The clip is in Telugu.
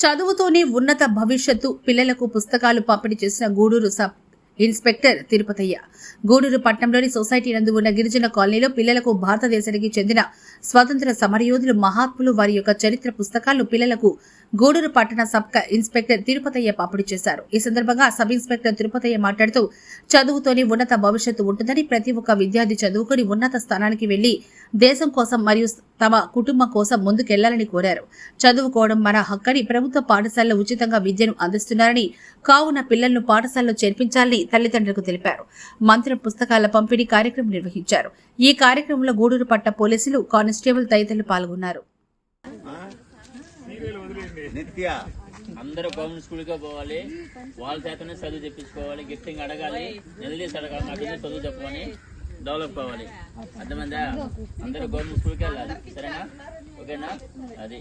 చదువుతోనే ఉన్నత భవిష్యత్తు పిల్లలకు పుస్తకాలు పంపిణీ చేసిన గూడూరు సబ్ ఇన్స్పెక్టర్ తిరుపతయ్య. గూడూరు పట్టణంలోని సొసైటీ నందు ఉన్న గిరిజన కాలనీలో పిల్లలకు భారతదేశానికి చెందిన స్వతంత్ర సమరయోధులు మహాత్ములు వారి యొక్క చరిత్ర పుస్తకాలను పిల్లలకు గూడూరు పట్టణ సబ్ ఇన్స్పెక్టర్ తిరుపతయ్య పంపిణీ చేశారు. ఈ సందర్భంగా సబ్ ఇన్స్పెక్టర్ తిరుపతయ్య మాట్లాడుతూ చదువుతోనే ఉన్నత భవిష్యత్తు ఉంటుందని, ప్రతి ఒక్క విద్యార్థి చదువుకుని ఉన్నత స్థానానికి వెళ్లి దేశం కోసం మరియు తమ కుటుంబం కోసం ముందుకెళ్లాలని కోరారు. చదువుకోవడం మన హక్కని ప్రభుత్వ పాఠశాలలో ఉచితంగా విద్యను అందిస్తున్నారని, కావున పిల్లలను పాఠశాలలో చేర్పించాలని తల్లిదండ్రులకు తెలిపారు. మంత్రి పుస్తకాల పంపిణీ కార్యక్రమం నిర్వహించారు. ఈ కార్యక్రమంలో గూడూరు పట్టణ పోలీసులు, కానిస్టేబుల్ తదితరులు పాల్గొన్నారు. అందరూ గవర్నమెంట్ స్కూల్ గా పోవాలి, వాళ్ళ చేతనే చదువు తెప్పించుకోవాలి, గిఫ్టింగ్ అడగాలి, నిలదీసి అడగాలి, నాకు చదువు చెప్పమని డెవలప్ అవ్వాలి. అర్థమైందా? అందరూ గవర్నమెంట్ స్కూల్కి వెళ్ళాలి. సరేనా? ఓకేనా? అది